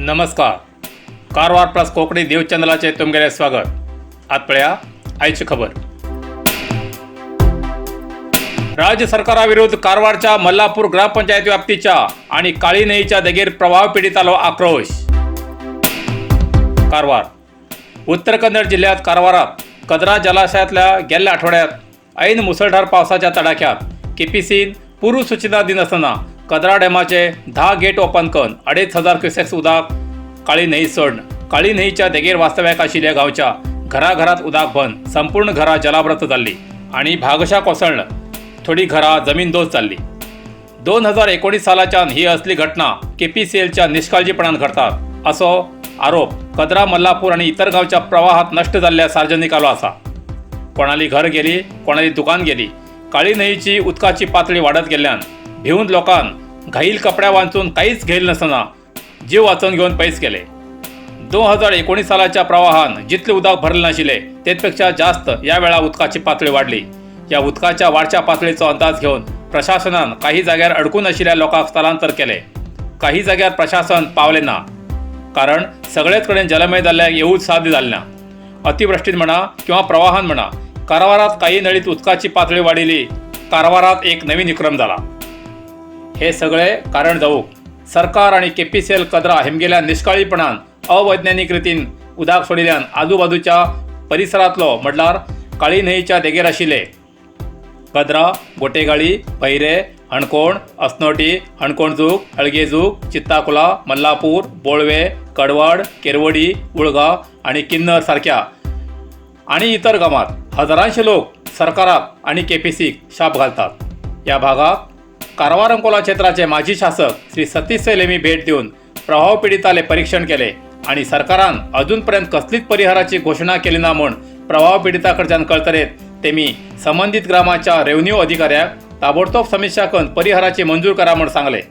नमस्कार. Karwar plus Konkani news चॅनलाचे तुमगेले स्वागत. आत पळया आयची खबर. राज्य सरकाराविरुद्ध कारवारच्या मल्लापूर ग्रामपंचायत व्याप्तीच्या आणि काळी नदीच्या देगेर प्रवाह पीडितालो आक्रोश. कारवार. उत्तर कन्नड जिल्ह्यात कारवारात कद्रा जलाशयातल्या गेल्या आठवड्यात ऐन मुसळधार पावसाच्या तडाख्यात केपीसीन पूर्व सूचना दिन असताना कद्रा डॅमाचे 10 गेट ओपन करून 2500 क्युसेक्स उदक काळी न्हंय सोडन. काळी न्हंयच्या देगेर वास्तव्याक आशिल्ल्या गांवच्या घराघरात उदक भरून संपूर्ण घरां जलावृत जाल्ली आणि भागशा कोसळ्ळन. थोडी घरां जमीनदोज जाल्ली. 2019 सालाच्यान ही असली घटना केपीसीएलच्या निष्काळजीपणान घडतात असो आरोप कद्रा, मल्लापूर आणि इतर गांवच्या प्रवाहात नष्ट जाल्ल्या सार्वजनिकालो आसा. कोणाली घर गेली, कोणाली दुकान गेली. काळी न्हंयची उदकाची पातळी वाडत गेल्ल्यान भिवून लोकांन घाईल कपड्या वांचून काहीच घेयले नसतना जीव वाचोवन घेवन पयस केले. 2019 सालाच्या प्रवाहान जितले उदक भरले नाशिल्ले तेचपेक्षा जास्त या वेळा उदकाची पातळी वाढली. या उदकाच्या वाडच्या पातळीचो अंदाज घेवन प्रशासनान काही जाग्यार अडकून आशिल्ल्या लोकांक स्थलांतर केले. काही जाग्यार प्रशासन पावले ना, कारण सगळेच कडेन जलमय जाल्ल्याक येवूच साध्य जालें ना. अतिवृष्टीन म्हणा किंवा प्रवाहान म्हणा, कारवारात काही नळीत उदकाची पातळी वाडिली. कारवारात एक नवीन विक्रम जाला. हे सगळे कारण जावूक सरकार आणि केपीसीएल कद्रा हेमगेल्या निष्काळजीपणान अवैज्ञानिक रितीन उदक सोडिल्ल्यान आजूबाजूच्या परिसरांतलो म्हणल्यार काळी न्हंयच्या देगेर आशिल्ले कद्रा, गोटेगाळी, भैरे, हणकोण, अस्नोटी, हणकोणजूक, हळगेजूक, चित्ताकुला, मल्लापूर, बोळवे, कडवड, केरवडी, उळगाव आणि किन्नर सारख्या आणि इतर गावांत हजारांचे लोक सरकाराक आणि केपीसीक शाप घालतात. या भागात कारवार अंकोला क्षेत्राचे माजी शासक श्री सतीश सैलेमी भेट देऊन प्रवाह पीडिताले परीक्षण केले आणि सरकारान अजूनपर्यंत कसलीच परिहाराची घोषणा केली ना म्हूण प्रवाह पीडिताकडच्यान कळतरेत तेमी संबंधित ग्रामाच्या रेव्हन्यू अधिकाऱ्याक ताबडतोब समीक्षा करून परिहाराची मंजूर करा म्हूण सांगले.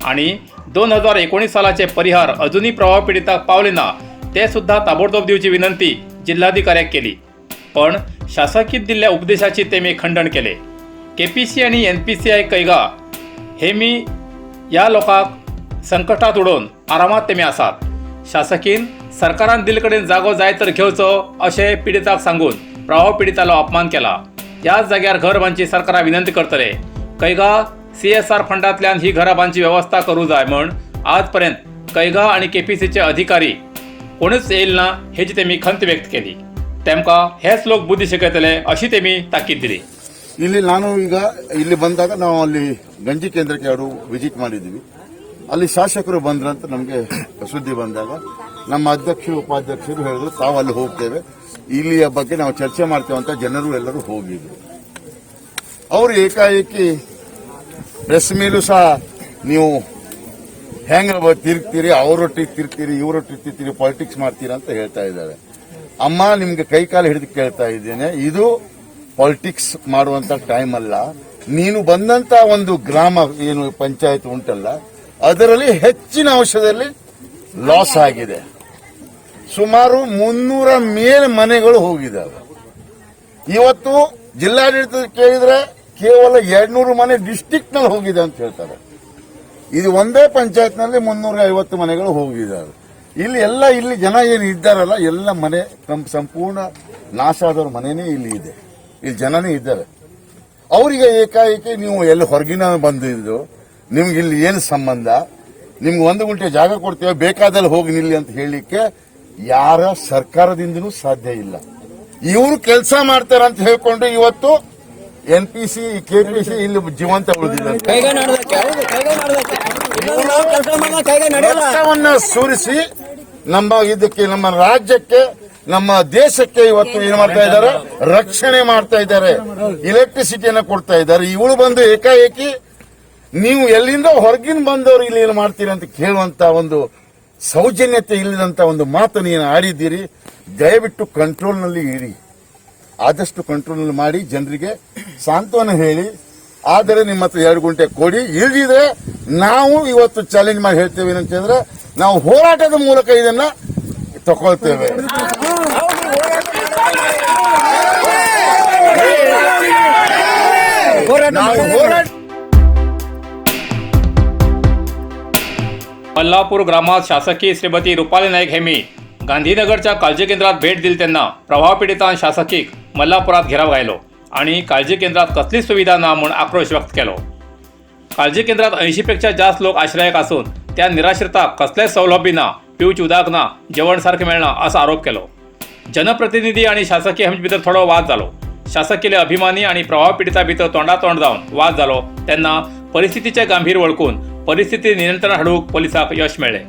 आणि 2019 सालाचे परिहार अजूनही प्रवाह पीडिताक पावले ना ते सुद्धा ताबडतोब दिवची विनंती जिल्हाधिकाऱ्याक केली. पण शासकीय दिल्ल्या उपदेशाची तेमी खंडन केले. केपीसी आणि एनपीसीआय कैगा हेमी या लोकांक संकटात उडोवन आरामात तेमी आसात. शासकीन सरकारान दिल्ले कडेन जागो जाय तर घेवचो अशें पीडिताक सांगून प्रवाह पीडितालो अपमान केला. याच जाग्यार घर बांदची सरकाराक विनंती करतले. कैगा CSR फंडांतल्यान ही घरां बांदची वेवस्था करूं जाय म्हूण आज पर्यंत कैगा आणि केपीसीचे अधिकारी कोणूच येयले ना हेची तेमी खंत व्यक्त केली. तेमकां हेच लोक बुद्धी शिकयतले अशी तेमी ताकीद दिली. ಇಲ್ಲಿ ನಾನು ಈಗ ಇಲ್ಲಿ ಬಂದಾಗ ನಾವು ಅಲ್ಲಿ ಗಂಜಿ ಕೇಂದ್ರಕ್ಕೆ ಎರಡು ವಿಸಿಟ್ ಮಾಡಿದ್ದೀವಿ. ಅಲ್ಲಿ ಶಾಸಕರು ಬಂದ್ರಂತ ನಮಗೆ ಸುದ್ದಿ ಬಂದಾಗ ನಮ್ಮ ಅಧ್ಯಕ್ಷರು ಉಪಾಧ್ಯಕ್ಷರು ಹೇಳಿದ್ರು ತಾವು ಅಲ್ಲಿ ಹೋಗ್ತೇವೆ, ಇಲ್ಲಿಯ ಬಗ್ಗೆ ನಾವು ಚರ್ಚೆ ಮಾಡ್ತೇವೆ ಅಂತ ಜನರು ಎಲ್ಲರೂ ಹೋಗಿದ್ರು. ಅವರು ಏಕಾಏಕಿ ಪ್ರೆಸ್ ಮೇಲೂ ಸಹ ನೀವು ಹೆಂಗ ತಿರುಗ್ತೀರಿ, ಅವರೊಟ್ಟಿಗೆ ತಿರುಗ್ತೀರಿ, ಇವರೊಟ್ಟಿಗೆ ತಿರುಗ್ತೀರಿ, ಪಾಲಿಟಿಕ್ಸ್ ಮಾಡ್ತೀರಾ ಅಂತ ಹೇಳ್ತಾ ಇದ್ದಾರೆ. ಅಮ್ಮ ನಿಮ್ಗೆ ಕೈಕಾಲು ಹಿಡಿದು ಕೇಳ್ತಾ ಇದ್ದೇನೆ, ಇದು ಪಾಲಿಟಿಕ್ಸ್ ಮಾಡುವಂತ ಟೈಮ್ ಅಲ್ಲ. ನೀನು ಬಂದಂತ ಒಂದು ಗ್ರಾಮ ಏನು ಪಂಚಾಯತ್ ಉಂಟಲ್ಲ ಅದರಲ್ಲಿ ಹೆಚ್ಚಿನ ಅಂಶದಲ್ಲಿ ಲಾಸ್ ಆಗಿದೆ. ಸುಮಾರು 300 ಮೇಲೆ ಮನೆಗಳು ಹೋಗಿದ್ದಾವೆ. ಇವತ್ತು ಜಿಲ್ಲಾಡಳಿತ ಕೇಳಿದ್ರೆ ಕೇವಲ 200 ಮನೆ ಡಿಸ್ಟಿಕ್ ನಲ್ಲಿ ಹೋಗಿದೆ ಅಂತ ಹೇಳ್ತಾರೆ. ಇದು ಒಂದೇ ಪಂಚಾಯತ್ ನಲ್ಲಿ 350 ಮನೆಗಳು ಹೋಗಿದ್ದಾವೆ. ಇಲ್ಲಿ ಜನ ಏನು ಇದ್ದಾರಲ್ಲ ಎಲ್ಲ ಮನೆ ಸಂಪೂರ್ಣ ನಾಶ ಆದವ್ರ ಮನೆನೇ ಇಲ್ಲಿ ಇದೆ, ಇಲ್ಲಿ ಜನನೇ ಇದ್ದಾರೆ. ಅವರಿಗೆ ಏಕಾಏಕಿ ನೀವು ಎಲ್ಲಿ ಹೊರಗಿನ ಬಂದಿದ್ದು, ನಿಮ್ಗೆ ಇಲ್ಲಿ ಏನು ಸಂಬಂಧ, ನಿಮ್ಗೆ 1 ಗುಂಟೆ ಜಾಗ ಕೊಡ್ತೇವೆ ಬೇಕಾದಲ್ಲಿ ಹೋಗಿ ನಿಲ್ಲಿ ಅಂತ ಹೇಳಲಿಕ್ಕೆ ಯಾರ ಸರ್ಕಾರದಿಂದನೂ ಸಾಧ್ಯ ಇಲ್ಲ. ಇವರು ಕೆಲಸ ಮಾಡ್ತಾರೆ ಅಂತ ಹೇಳ್ಕೊಂಡು ಇವತ್ತು NPC KPC ಇಲ್ಲಿ ಜೀವಂತ ಉಳಿದಿದ್ದಾರೆ. ಸುರಿಸಿ ನಮ್ಮ ರಾಜ್ಯಕ್ಕೆ ನಮ್ಮ ದೇಶಕ್ಕೆ ಇವತ್ತು ಏನು ಮಾಡ್ತಾ ಇದ್ದಾರೆ, ರಕ್ಷಣೆ ಮಾಡ್ತಾ ಇದ್ದಾರೆ, ಇಲೆಕ್ಟ್ರಿಸಿಟಿಯನ್ನು ಕೊಡ್ತಾ ಇದ್ದಾರೆ. ಇವಳು ಬಂದು ಏಕಾಏಕಿ ನೀವು ಎಲ್ಲಿಂದ ಹೊರಗಿನ ಬಂದವರು ಇಲ್ಲಿ ಏನು ಮಾಡ್ತೀರಿ ಅಂತ ಕೇಳುವಂತ ಒಂದು ಸೌಜನ್ಯತೆ ಇಲ್ಲದಂತ ಒಂದು ಮಾತನ್ನು ಏನು ಆಡಿದ್ದೀರಿ. ದಯವಿಟ್ಟು ಕಂಟ್ರೋಲ್ನಲ್ಲಿ ಇರಿ, ಆದಷ್ಟು ಕಂಟ್ರೋಲ್ನಲ್ಲಿ ಮಾಡಿ ಜನರಿಗೆ ಸಾಂತ್ವನ ಹೇಳಿ. ಆದರೆ ನಿಮ್ಮ ಹತ್ರ 2 ಗುಂಟೆ ಕೊಡಿ, ಇಳಿದಿದ್ರೆ ನಾವು ಇವತ್ತು ಚಾಲೆಂಜ್ ಮಾಡಿ ಹೇಳ್ತೇವೆ ಏನಂತಂದ್ರೆ ನಾವು ಹೋರಾಟದ ಮೂಲಕ ಇದನ್ನ ತಗೊಳ್ತೇವೆ. मल्लापूर ग्रामात शासकीय श्रीमती रुपाली नाईक हेमी गांधीनगरच्या काळजी केंद्रात भेट दिली त्यांना प्रभाव पीडितांन शासकीक मल्लापुरात घेराव घायलो आणि काळजी केंद्रात कसलीच सुविधा ना म्हूण आक्रोश व्यक्त केलो. काळजी केंद्रात 80पेक्षा जास्त लोक आश्रयाक असून त्या निराश्रितांक कसलेच सवलती ना, पिवचे उदक ना, जेवण सारखें मेळना असो आरोप केलो. जनप्रतिनिधी आणि शासकीय हेमी भितर थोडो वाद जालो. शासकीय अभिमानी आणि प्रभाव पीडिता भितर तोंडातोंड जावन वाद जालो तेन्ना परिस्थितीचे गांभीर वळखून परिस्थिती नियंत्रण हाडूंक पोलिसांक यश मेळ्ळें.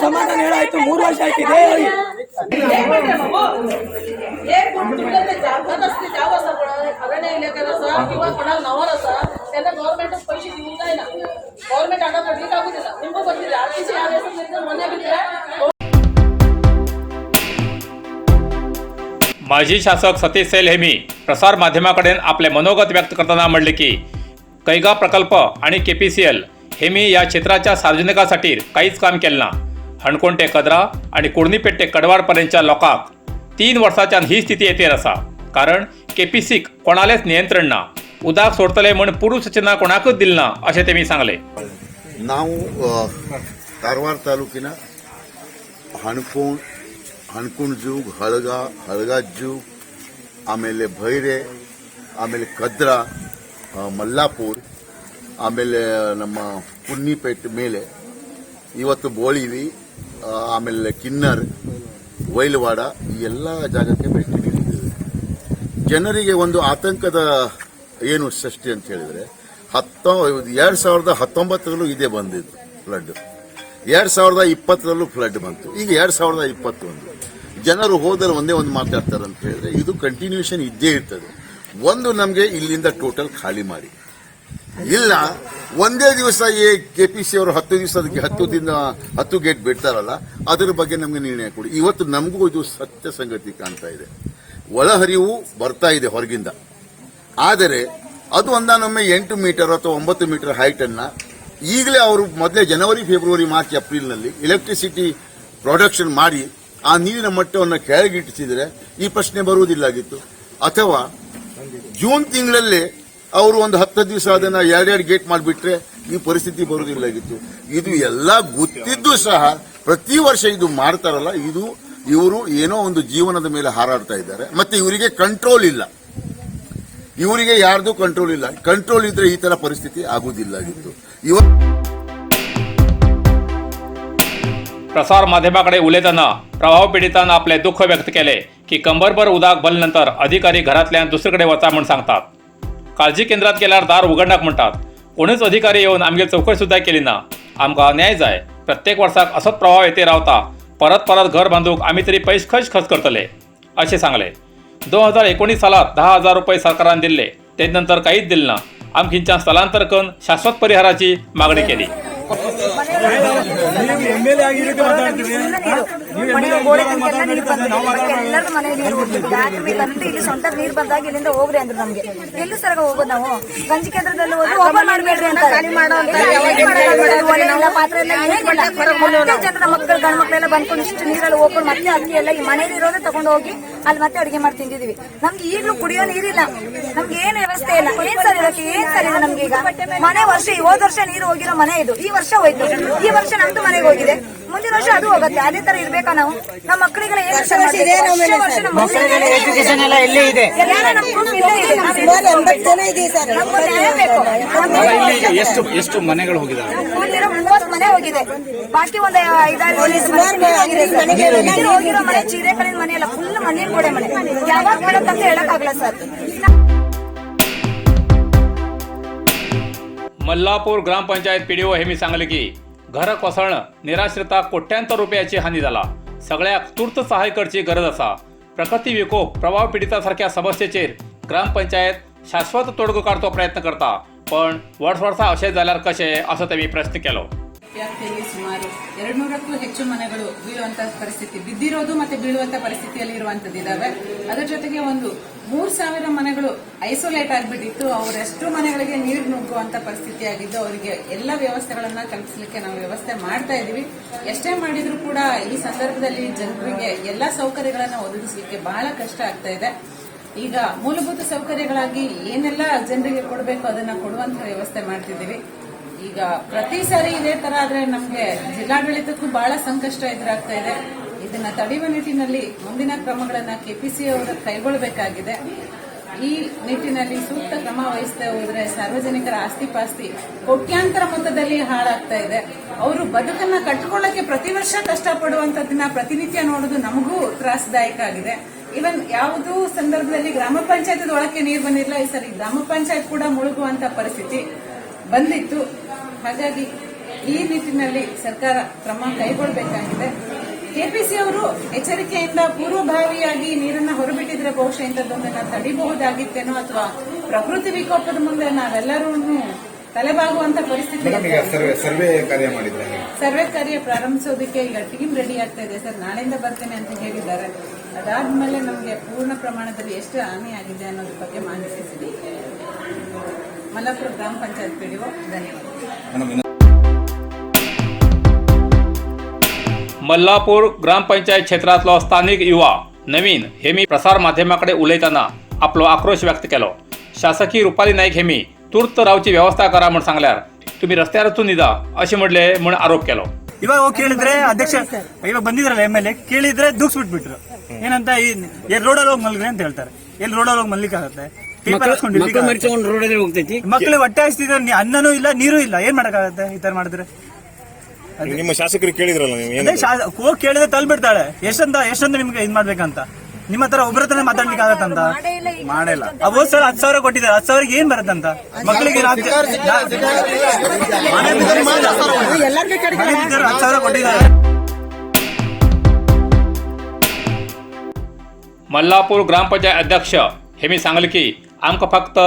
ಸಮಾಧಾನ ಹೇಳಾಯ್ತು 3 ವರ್ಷ ಆಯ್ತಿದೆ. एक तुमच्याकडे जागाच असते जाव असा अरण्य इलाक्यात असा किंवा कोणाला नावार असा त्यांना गव्हर्नमेंटच पैसे देऊ जाय ना. गव्हर्नमेंट आता कधी टाकू दिला निंबू बंदी आरटीसी आले मने बिद्रा. माजी शासक सतीश सैल हेमी प्रसार माध्यमाकडेन आपले मनोगत व्यक्त करताना म्हणले की कैगा प्रकल्प आणि KPCL हेमी या क्षेत्राच्या सार्वजनिकासाठी काहीच काम केलं ना. हणकोण ते कदरा आणि कुर्णीपेट ते कडवाडपर्यंतच्या लोकांक 3 वर्सांच्यान ही स्थिती येतेर आसा. कारण KPCक कोणालेच नियंत्रण ना. उदक सोडतले म्हूण पुरू सूचना कोणाकच दिली ना अशें तेमी सांगले. ನಾವು ಕಾರವಾರ ತಾಲೂಕಿನ ಹಣ್ಕುಣ್ ಜೂಗ್ ಹಳಗ ಜೂಗ್ ಆಮೇಲೆ ಭೈರೆ ಆಮೇಲೆ ಕದ್ರಾ ಮಲ್ಲಾಪುರ್ ಆಮೇಲೆ ನಮ್ಮ ಕುನ್ನಿಪೇಟ್ ಮೇಲೆ ಇವತ್ತು ಬೋಳಿವಿ ಆಮೇಲೆ ಕಿನ್ನರ್ ವೈಲವಾಡ ಈ ಎಲ್ಲ ಜಾಗಕ್ಕೆ ಭೇಟಿ ನೀಡಿದ್ದೇವೆ. ಜನರಿಗೆ ಒಂದು ಆತಂಕದ ಏನು ಸೃಷ್ಟಿ ಅಂತ ಹೇಳಿದ್ರೆ 2019ರಲ್ಲೂ ಇದೇ ಬಂದಿದ್ದು ಫ್ಲಡ್, 2020ರಲ್ಲೂ ಫ್ಲಡ್ ಬಂತು, ಈಗ 2021 ಜನರು ಹೋದರೆ ಒಂದೇ ಒಂದು ಮಾತಾಡ್ತಾರೆ ಅಂತ ಹೇಳಿದ್ರೆ ಇದು ಕಂಟಿನ್ಯೂಷನ್ ಇದ್ದೇ ಇರ್ತದೆ. ಒಂದು ನಮಗೆ ಇಲ್ಲಿಂದ ಟೋಟಲ್ ಖಾಲಿ ಮಾಡಿ, ಇಲ್ಲ ಒಂದೇ ದಿವಸ KPC ಅವರು 10 ದಿವಸಕ್ಕೆ 10 ಗೇಟ್ ಬಿಡ್ತಾರಲ್ಲ ಅದರ ಬಗ್ಗೆ ನಮಗೆ ನಿರ್ಣಯ ಕೊಡಿ. ಇವತ್ತು ನಮಗೂ ಇದು ಸತ್ಯ ಸಂಗತಿ ಕಾಣ್ತಾ ಇದೆ. ಒಳಹರಿವು ಬರ್ತಾ ಇದೆ ಹೊರಗಿಂದ, ಆದರೆ ಅದು ಒಂದಾನೊಮ್ಮೆ 8 ಮೀಟರ್ ಅಥವಾ 9 ಮೀಟರ್ ಹೈಟ್ ಅನ್ನ ಈಗಲೇ ಅವರು ಮೊದಲೇ ಜನವರಿ, ಫೆಬ್ರವರಿ, ಮಾರ್ಚ್, ಏಪ್ರಿಲ್ನಲ್ಲಿ ಎಲೆಕ್ಟ್ರಿಸಿಟಿ ಪ್ರೊಡಕ್ಷನ್ ಮಾಡಿ ಆ ನೀರಿನ ಮಟ್ಟವನ್ನು ಕೆಳಗಿಟ್ಟಿಸಿದ್ರೆ ಈ ಪ್ರಶ್ನೆ ಬರುವುದಿಲ್ಲಾಗಿತ್ತು. ಅಥವಾ ಜೂನ್ ತಿಂಗಳಲ್ಲಿ ಅವರು ಒಂದು 10 ದಿವಸ ಅದನ್ನ 2 ಗೇಟ್ ಮಾಡಿಬಿಟ್ರೆ ಈ ಪರಿಸ್ಥಿತಿ ಬರುವುದಿಲ್ಲಾಗಿತ್ತು. ಇದು ಎಲ್ಲ ಗೊತ್ತಿದ್ದು ಸಹ ಪ್ರತಿ ವರ್ಷ ಇದು ಮಾಡ್ತಾರಲ್ಲ, ಇವರು ಏನೋ ಒಂದು ಜೀವನದ ಮೇಲೆ ಹಾರಾಡ್ತಾ ಇದ್ದಾರೆ. ಮತ್ತೆ ಇವರಿಗೆ ಕಂಟ್ರೋಲ್ ಇಲ್ಲ, ಇವರಿಗೆ ಯಾರ್ದು ಕಂಟ್ರೋಲ್ ಇಲ್ಲ. ಕಂಟ್ರೋಲ್ ಇದ್ರೆ ಈ ತರ ಪರಿಸ್ಥಿತಿ ಆಗುವುದಿಲ್ಲಾಗಿತ್ತು. प्रसार माध्यमाकडे उलयतना प्रभाव पीडितांन आपले दुःख व्यक्त केले की कंबरभर उदक भरल्यानंतर अधिकारी घरातल्यान दुसरीकडे वचा म्हूण सांगतात. काळजी केंद्रात गेल्यार दार उघडनाक म्हणटात. कोणूच अधिकारी येवन आमगेर चौकशी सुद्धा केली ना. आमकां न्याय जाय. प्रत्येक वर्साक असोच प्रभाव येते रावता. परत घर बांदूक आमी तरी पयस खर्च करतले अशें सांगले. 2019 सालात 10,000 रुपये सरकारान दिल्ले, ते नंतर काहीच दिले ना. आमकिंच्या स्थलांतर करून शाश्वत परिहाराची मागणी केली. MLA ಆಗಿರೋದು ಮಾತಾಡ್ತೀವಿ. ಎಲ್ಲರೂ ಮನೆ ನೀರು ಹೋಗ್ಬೇಕು. ಯಾಕೆ ಬೇಕಂತ ಇಲ್ಲಿ ಸ್ವಂತ ನೀರು ಬಂದಾಗ ಇಲ್ಲಿಂದ ಹೋಗ್ರಿ ಅಂದ್ರು ನಮ್ಗೆ. ಎಲ್ಲಿ ಸರಗ ಹೋಗೋದು ನಾವು? ಗಂಜಿ ಕೇಂದ್ರದಲ್ಲಿ ಹೋದ್ರೆ ಓಪನ್ ಮಾಡ್ಬೇಡ್ರಿ ಅಂತ ಖಾಲಿ ಮಾಡೋ ಅಂತ ಪಾತ್ರೆ ಎಲ್ಲ ಜನರ ಮಕ್ಕಳು ಗಂಡು ಮಕ್ಕಳೆಲ್ಲ ಬಂದ್ಕೊಂಡು ಇಷ್ಟು ನೀರಲ್ಲಿ ಹೋಗ್ಕೊಂಡು ಮತ್ತೆ ಅಕ್ಕಿ ಎಲ್ಲ ಈ ಮನೆ ನೀರೋದೇ ತಗೊಂಡು ಹೋಗಿ ಅಲ್ಲಿ ಮತ್ತೆ ಅಡಿಗೆ ಮಾಡಿ ತಿಂದಿದೀವಿ. ನಮ್ಗೆ ಈಗಲೂ ಕುಡಿಯೋ ನೀರಿಲ್ಲ, ನಮ್ಗೆ ಏನ್ ವ್ಯವಸ್ಥೆ ಇಲ್ಲ. ಏನ್ ಸರಿ ಇರತ್ತೆ, ಏನ್ ಸರಿ ಇದೆ ನಮ್ಗೆ? ಈಗ ಮನೆ ಹೋದ ವರ್ಷ ನೀರು ಹೋಗಿರೋ ಮನೆ ಇದು, ಈ ವರ್ಷ ಹೋಯ್ತು. ಈ ವರ್ಷ ನಮ್ದು ಮನೆಗೆ ಹೋಗಿದೆ, ಮುಂದಿನ ವರ್ಷ ಅದು ಹೋಗುತ್ತೆ. ಅದೇ ತರ ಇರ್ಬೇಕಾ ನಾವು? ನಮ್ಮ ಮಕ್ಕಳಿಗೆಲ್ಲ ಏನ್ ಎಜುಕೇಶನ್ ಎಲ್ಲ ಇಲ್ಲೇ ಇದೆ. ಎಷ್ಟು ಮನೆಗಳು ಹೋಗಿದಾವೆ? 30 ಮನೆ ಹೋಗಿದೆ, ಬಾಕಿ ಒಂದು 5-6 ಹೋಗಿರೋ ಮನೆ ಚೀರೆಕಳಿನ ಮನೆ ಎಲ್ಲ ಫುಲ್ ಮನೆ ಗೋಡೆ ಮನೆ. ಯಾವಾಗ ಬೀಳತ್ತಂತ ಹೇಳಕ್ಕಾಗಲ್ಲ ಸರ್. मल्लापूर ग्रामपंचायत PDO हेमी सांगले की घर कोसळणं, निराश्रितांक कोट्यांतर रुपयाची हानी जाला. सगळ्याक तुर्त सहाय्य करची गरज आसा. प्रकृती विकोप, प्रभाव पीडिता सारख्या समस्येचेर ग्रामपंचायत शाश्वत तोडगो काडचो प्रयत्न करता. पण वर्सा अशें जाल्यार कशें असो तेमी प्रश्न केलो. ವ್ಯಾಪ್ತಿಯಲ್ಲಿ ಸುಮಾರು 200ಕ್ಕೂ ಹೆಚ್ಚು ಮನೆಗಳು ಬೀಳುವಂತ ಪರಿಸ್ಥಿತಿ, ಬಿದ್ದಿರೋದು ಮತ್ತೆ ಬೀಳುವಂತ ಪರಿಸ್ಥಿತಿಯಲ್ಲಿ ಇರುವಂತದ್ದು ಇದಾವೆ. ಅದರ ಜೊತೆಗೆ ಒಂದು 3,000 ಮನೆಗಳು ಐಸೋಲೇಟ್ ಆಗಿಬಿಟ್ಟಿತ್ತು. ಅವರೆಷ್ಟು ಮನೆಗಳಿಗೆ ನೀರು ನುಗ್ಗುವಂತ ಪರಿಸ್ಥಿತಿ ಆಗಿದ್ದು, ಅವರಿಗೆ ಎಲ್ಲ ವ್ಯವಸ್ಥೆಗಳನ್ನ ಕಲ್ಪಿಸಲಿಕ್ಕೆ ನಾವು ವ್ಯವಸ್ಥೆ ಮಾಡ್ತಾ ಇದೀವಿ. ಎಷ್ಟೇ ಮಾಡಿದ್ರು ಕೂಡ ಈ ಸಂದರ್ಭದಲ್ಲಿ ಜನರಿಗೆ ಎಲ್ಲ ಸೌಕರ್ಯಗಳನ್ನ ಒದಗಿಸಲಿಕ್ಕೆ ಬಹಳ ಕಷ್ಟ ಆಗ್ತಾ ಇದೆ. ಈಗ ಮೂಲಭೂತ ಸೌಕರ್ಯಗಳಾಗಿ ಏನೆಲ್ಲ ಜನರಿಗೆ ಕೊಡಬೇಕು ಅದನ್ನ ಕೊಡುವಂತ ವ್ಯವಸ್ಥೆ ಮಾಡ್ತಿದ್ದೀವಿ. ಈಗ ಪ್ರತಿ ಸಾರಿ ಇದೇ ತರ ಆದ್ರೆ ನಮ್ಗೆ ಜಿಲ್ಲಾಡಳಿತಕ್ಕೂ ಬಹಳ ಸಂಕಷ್ಟ ಎದುರಾಗ್ತಾ ಇದೆ. ಇದನ್ನ ತಡೆಯುವ ನಿಟ್ಟಿನಲ್ಲಿ ಮುಂದಿನ ಕ್ರಮಗಳನ್ನ ಕೆಪಿಸಿ ಅವರು ಕೈಗೊಳ್ಳಬೇಕಾಗಿದೆ. ಈ ನಿಟ್ಟಿನಲ್ಲಿ ಸೂಕ್ತ ಕ್ರಮ ವಹಿಸದೆ ಹೋದ್ರೆ ಸಾರ್ವಜನಿಕರ ಆಸ್ತಿ ಪಾಸ್ತಿ ಕೋಟ್ಯಾಂತರ ಮೊತ್ತದಲ್ಲಿ ಹಾಳಾಗ್ತಾ ಇದೆ. ಅವರು ಬದುಕನ್ನ ಕಟ್ಟಿಕೊಳ್ಳಕ್ಕೆ ಪ್ರತಿ ವರ್ಷ ಕಷ್ಟಪಡುವಂತದನ್ನ ಪ್ರತಿನಿತ್ಯ ನೋಡೋದು ನಮಗೂ ತ್ರಾಸದಾಯಕ ಆಗಿದೆ. ಇವನ್ ಯಾವುದೂ ಸಂದರ್ಭದಲ್ಲಿ ಗ್ರಾಮ ಪಂಚಾಯತ್ ಒಳಕ್ಕೆ ನೀರು ಬಂದಿಲ್ಲ. ಈ ಸರಿ ಗ್ರಾಮ ಪಂಚಾಯತ್ ಕೂಡ ಮುಳುಗುವಂತ ಪರಿಸ್ಥಿತಿ ಬಂದಿತ್ತು. ಹಾಗಾಗಿ ಈ ನಿಟ್ಟಿನಲ್ಲಿ ಸರ್ಕಾರ ಕ್ರಮ ಕೈಗೊಳ್ಳಬೇಕಾಗಿದೆ. ಕೆಪಿಸಿ ಅವರು ಎಚ್ಚರಿಕೆಯಿಂದ ಪೂರ್ವಭಾವಿಯಾಗಿ ನೀರನ್ನ ಹೊರಬಿಟ್ಟಿದ್ರೆ ಬಹುಶಃ ಇಂಥದ್ದೊಂದನ್ನ ತಡಿಬಹುದಾಗಿತ್ತೇನೋ, ಅಥವಾ ಪ್ರಕೃತಿ ವಿಕೋಪದ ಮುಂದೆ ನಾವೆಲ್ಲರೂ ತಲೆಬಾಗುವಂತ ಪರಿಸ್ಥಿತಿ. ಸರ್ವೆ ಕಾರ್ಯ ಪ್ರಾರಂಭಿಸೋದಕ್ಕೆ ಈಗ ಟೀಮ್ ರೆಡಿ ಆಗ್ತಾ ಇದೆ ಸರ್. ನಾಳೆಯಿಂದ ಬರ್ತೇನೆ ಅಂತ ಹೇಳಿದ್ದಾರೆ. ಅದಾದ್ಮೇಲೆ ನಮಗೆ ಪೂರ್ಣ ಪ್ರಮಾಣದಲ್ಲಿ ಎಷ್ಟು ಹಾನಿ ಆಗಿದೆ ಅನ್ನೋದ್ರ ಬಗ್ಗೆ ಮಾಹಿತಿ ಸಿಗುತ್ತೆ. ಮಲ್ಲಾಪುರ ಗ್ರಾಮ ಪಂಚಾಯತ್ ಪಿಡಿಒ, ಧನ್ಯವಾದ. मल्लापूर ग्रामपंचायत क्षेत्रातलो स्थानिक युवा नवीन हेमी प्रसार माध्यमाकडे उलयतना आपलो आक्रोश व्यक्त केलो. शासकीय रुपाली नाईक हेमी तूर्त रावची व्यवस्था करा म्हूण सांगल्यार तुम्ही रस्त्यार वचून निदा अशें म्हटले म्हूण आरोप केलो. ಇವಾಗ ಹೋಗಿ ಕೇಳಿದ್ರೆ ಅಧ್ಯಕ್ಷ ಇವಾಗ ಬಂದಿದ್ರಲ್ಲ MLA ಕೇಳಿದ್ರೆ ದೂಕ್ಸ್ಬಿಟ್ಬಿಟ್ರು. ಏನಂತ ಎಲ್ಲಿ ರೋಡಲ್ಲಿ ಹೋಗಿ ಮಲ್ಗ್ರಿ ಅಂತ ಹೇಳ್ತಾರೆ. ಎಲ್ಲಿ ರೋಡಲ್ಲಿ ಹೋಗಿ ಮಲ್ಲಿಕಾಗತ್ತೆ? ಮಕ್ಕಳು ಹೊಟ್ಟೆ ಹಸ್ತಿದ್ರೆ ಅನ್ನನೂ ಇಲ್ಲ ನೀರು ಇಲ್ಲ, ಏನ್ ಮಾಡಕ್ಕಾಗತ್ತೆ ಈ ತರ ಮಾಡಿದ್ರೆ? ನಿಮ್ಮ ಶಾಸಕರು ಕೇಳಿದ್ರಲ್ಲ ನೀವು? ಹೋಗಿ ಕೇಳಿದ್ರೆ ತಲ್ಬಿಡ್ತಾಳೆ. ಎಷ್ಟಂತ ನಿಮ್ಗೆ ಇದ್ ಮಾಡ್ಬೇಕಂತ? ನಿಮ್ಮ ಹತ್ರ ಒಬ್ಬರ ಹತ್ರ ಮಾತಾಡ್ಲಿಕ್ಕೆ ಆಗತ್ತಂತ? ಮಾಡಿಲ್ಲ. ಅವು ಸರ್ 10,000 ಕೊಟ್ಟಿದ್ದಾರೆ. 10,000 ಏನ್ ಬರುತ್ತಂತ ಮಕ್ಕಳಿಗೆ? 10,000 ಕೊಟ್ಟಿದ್ದಾರೆ. मल्लापूर ग्रामपंचायत अध्यक्ष हेमी सांगले की आमकां फक्त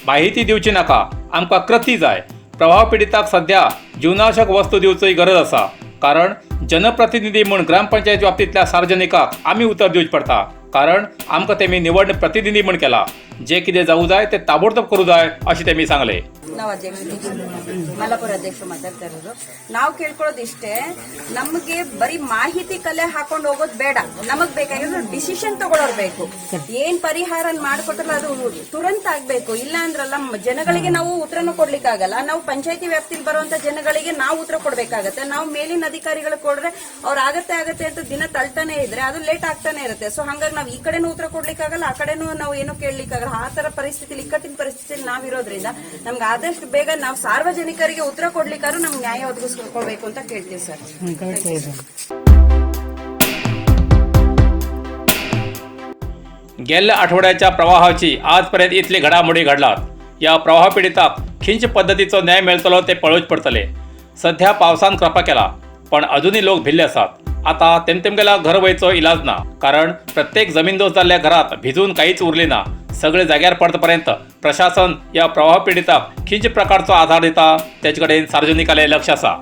माहिती दिवची नाका, आमकां कृती जाय. प्रभाव पिडीताक सध्या जीवनावश्यक वस्तू दिवची गरज आसा. कारण जनप्रतिनिधी म्हूण ग्रामपंचायत व्याप्तीतल्या सार्वजनिकाक आमी उतर दिवचें पडटा. कारण आमकां तेमी निवड प्रतिनिधी म्हूण केला. जे कितें जावूं जाय ते ताबडतोब करूं जाय अशें तेमी सांगले. ನಾವು ಮಲ್ಲಾಪುರ ಅಧ್ಯಕ್ಷರು ಮಾತಾಡ್ತಾ ಇರೋದು. ನಾವು ಕೇಳ್ಕೊಳ್ಳೋದು ಇಷ್ಟೇ, ನಮಗೆ ಬರೀ ಮಾಹಿತಿ ಕಲೆ ಹಾಕೊಂಡು ಹೋಗೋದು ಬೇಡ. ನಮಗ್ ಬೇಕಾಗಿರೋದು ಡಿಸಿಷನ್ ತಗೊಳ್ಳೋರು ಬೇಕು. ಏನ್ ಪರಿಹಾರ ಮಾಡ್ಕೊಟ್ರಲ್ಲ ಅದು ತುರಂತ ಆಗ್ಬೇಕು. ಇಲ್ಲ ಅಂದ್ರಲ್ಲ ಜನಗಳಿಗೆ ನಾವು ಉತ್ತರನು ಕೊಡ್ಲಿಕ್ಕಾಗಲ್ಲ. ನಾವು ಪಂಚಾಯತಿ ವ್ಯಾಪ್ತಿಲಿ ಬರುವಂತ ಜನಗಳಿಗೆ ನಾವು ಉತ್ತರ ಕೊಡ್ಬೇಕಾಗತ್ತೆ. ನಾವು ಮೇಲಿನ ಅಧಿಕಾರಿಗಳು ಕೊಡ್ರೆ ಅವ್ರು ಆಗತ್ತೆ ಅಂತ ದಿನ ತಳ್ತಾನೆ ಇದ್ರೆ ಅದು ಲೇಟ್ ಆಗ್ತಾನೆ ಇರುತ್ತೆ. ಸೊ ಹಂಗಾಗಿ ನಾವು ಈ ಕಡೆನೂ ಉತ್ತರ ಕೊಡ್ಲಿಕ್ಕಾಗಲ್ಲ, ಆ ಕಡೆನೂ ನಾವು ಏನು ಕೇಳಲಿಕ್ಕಾಗಲ್ಲ. ಆ ತರ ಪರಿಸ್ಥಿತಿಲಿ ಇಕ್ಕಟ್ಟಿನ ಪರಿಸ್ಥಿತಿಲಿ ನಾವಿರೋದ್ರಿಂದ ನಮ್ಗೆ ಆದಷ್ಟು ಬೇಗ ನಾವು ಸಾರ್ವಜನಿಕರಿಗೆ ಉತ್ತರ ಕೊಡ್ಲಿಕ್ಕಾದ್ರೂ ನಮ್ಗೆ ನ್ಯಾಯ ಒದಗಿಸ್ಕೊಳ್ಬೇಕು ಅಂತ ಕೇಳ್ತೀವಿ ಸರ್. गेल्ल्या आठवड्याच्या प्रवाहाची आजपर्यंत इतली घडामोडी घडलात. या प्रवाह पिडीताक खिंच पद्धतीचो न्याय मेळटलो ते पळोवचे पडटले. सध्या पावसान कृपा केला, पण अजूनही लोक भिल्ले आसात. आता तेमतेमगेला घर वयचो इलाज ना. कारण प्रत्येक जमीनदोस जाल्ल्या घरात भिजून काहीच उरली ना. सगळे जाग्यार पडतपर्यंत प्रशासन या प्रवाह पिडीताक खिंच प्रकारचो आधार दिता तेचे कडेन सार्वजनिकांचें लक्ष आसा.